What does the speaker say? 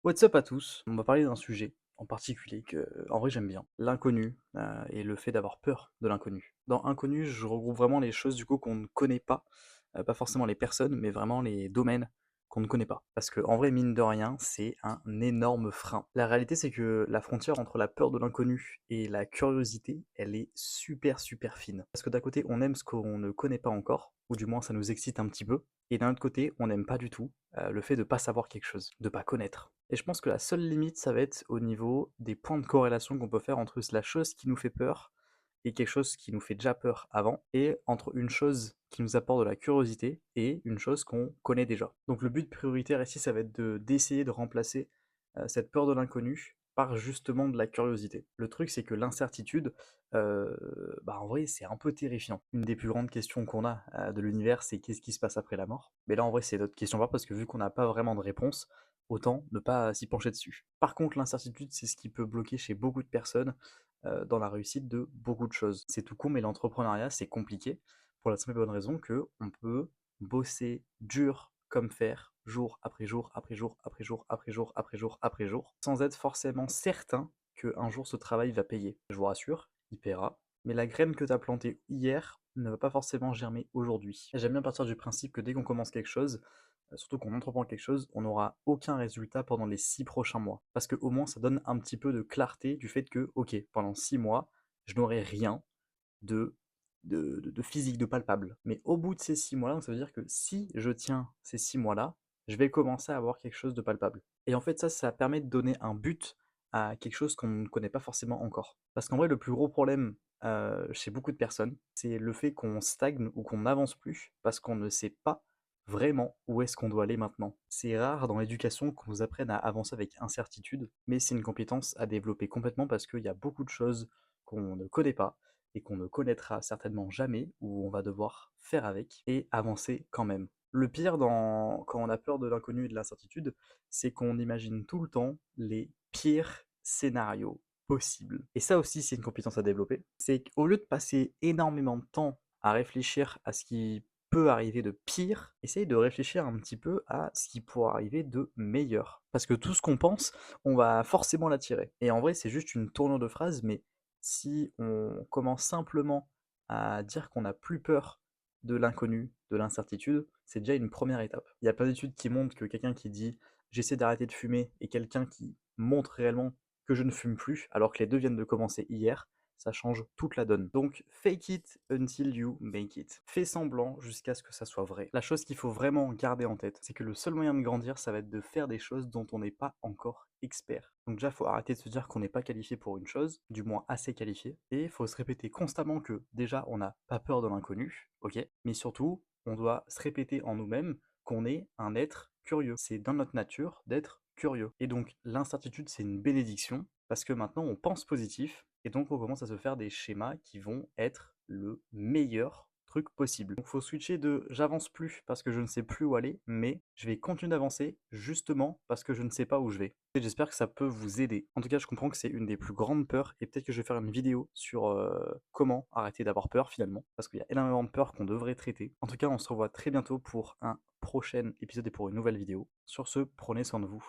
What's up à tous? On va parler d'un sujet en particulier que, en vrai, j'aime bien. L'inconnu, et le fait d'avoir peur de l'inconnu. Dans inconnu, je regroupe vraiment les choses du coup qu'on ne connaît pas forcément les personnes, mais vraiment les domaines qu'on ne connaît pas. Parce que en vrai, mine de rien, c'est un énorme frein. La réalité, c'est que la frontière entre la peur de l'inconnu et la curiosité, elle est super super fine. Parce que d'un côté, on aime ce qu'on ne connaît pas encore, ou du moins ça nous excite un petit peu, et d'un autre côté, on n'aime pas du tout le fait de pas savoir quelque chose, de pas connaître. Et je pense que la seule limite, ça va être au niveau des points de corrélation qu'on peut faire entre la chose qui nous fait peur et quelque chose qui nous fait déjà peur avant, et entre une chose qui nous apporte de la curiosité et une chose qu'on connaît déjà. Donc le but prioritaire ici, ça va être d'essayer de remplacer cette peur de l'inconnu par justement de la curiosité. Le truc, c'est que l'incertitude, en vrai, c'est un peu terrifiant. Une des plus grandes questions qu'on a de l'univers, c'est qu'est-ce qui se passe après la mort. Mais là, en vrai, c'est notre question pas parce que vu qu'on n'a pas vraiment de réponse, autant ne pas s'y pencher dessus. Par contre, l'incertitude, c'est ce qui peut bloquer chez beaucoup de personnes dans la réussite de beaucoup de choses. C'est tout con, mais l'entrepreneuriat, c'est compliqué pour la simple et bonne raison que on peut bosser dur comme fer, jour après jour, après jour, après jour, après jour, après jour, après jour, sans être forcément certain qu'un jour ce travail va payer. Je vous rassure, il paiera, mais la graine que tu as plantée hier ne va pas forcément germer aujourd'hui. J'aime bien partir du principe que dès qu'on commence quelque chose, surtout qu'on entreprend quelque chose, on n'aura aucun résultat pendant les 6 prochains mois. Parce qu'au moins, ça donne un petit peu de clarté du fait que, ok, pendant 6 mois, je n'aurai rien de, de physique, de palpable. Mais au bout de ces 6 mois-là, donc ça veut dire que si je tiens ces 6 mois-là, je vais commencer à avoir quelque chose de palpable. Et en fait, ça permet de donner un but à quelque chose qu'on ne connaît pas forcément encore. Parce qu'en vrai, le plus gros problème chez beaucoup de personnes, c'est le fait qu'on stagne ou qu'on n'avance plus parce qu'on ne sait pas vraiment où est-ce qu'on doit aller maintenant. C'est rare dans l'éducation qu'on nous apprenne à avancer avec incertitude, mais c'est une compétence à développer complètement parce qu'il y a beaucoup de choses qu'on ne connaît pas et qu'on ne connaîtra certainement jamais, où on va devoir faire avec et avancer quand même. Le pire quand on a peur de l'inconnu et de l'incertitude, c'est qu'on imagine tout le temps les pires scénarios possibles. Et ça aussi, c'est une compétence à développer. C'est qu'au lieu de passer énormément de temps à réfléchir à ce qui peut arriver de pire, essaye de réfléchir un petit peu à ce qui pourrait arriver de meilleur. Parce que tout ce qu'on pense, on va forcément l'attirer. Et en vrai, c'est juste une tournure de phrase, mais si on commence simplement à dire qu'on n'a plus peur de l'inconnu, de l'incertitude, c'est déjà une première étape. Il y a plein d'études qui montrent que quelqu'un qui dit j'essaie d'arrêter de fumer et quelqu'un qui montre réellement que je ne fume plus, alors que les deux viennent de commencer hier, ça change toute la donne. Donc fake it until you make it. Fais semblant jusqu'à ce que ça soit vrai. La chose qu'il faut vraiment garder en tête, c'est que le seul moyen de grandir, ça va être de faire des choses dont on n'est pas encore expert. Donc déjà, il faut arrêter de se dire qu'on n'est pas qualifié pour une chose, du moins assez qualifié, et il faut se répéter constamment que déjà, on n'a pas peur de l'inconnu, ok, mais surtout, on doit se répéter en nous-mêmes qu'on est un être curieux. C'est dans notre nature d'être curieux. Et donc l'incertitude, c'est une bénédiction, parce que maintenant, on pense positif, et donc on commence à se faire des schémas qui vont être le meilleur truc possible. Donc faut switcher de j'avance plus parce que je ne sais plus où aller, mais je vais continuer d'avancer justement parce que je ne sais pas où je vais. Et j'espère que ça peut vous aider. En tout cas, je comprends que c'est une des plus grandes peurs et peut-être que je vais faire une vidéo sur comment arrêter d'avoir peur finalement, parce qu'il y a énormément de peurs qu'on devrait traiter. En tout cas, on se revoit très bientôt pour un prochain épisode et pour une nouvelle vidéo. Sur ce, prenez soin de vous.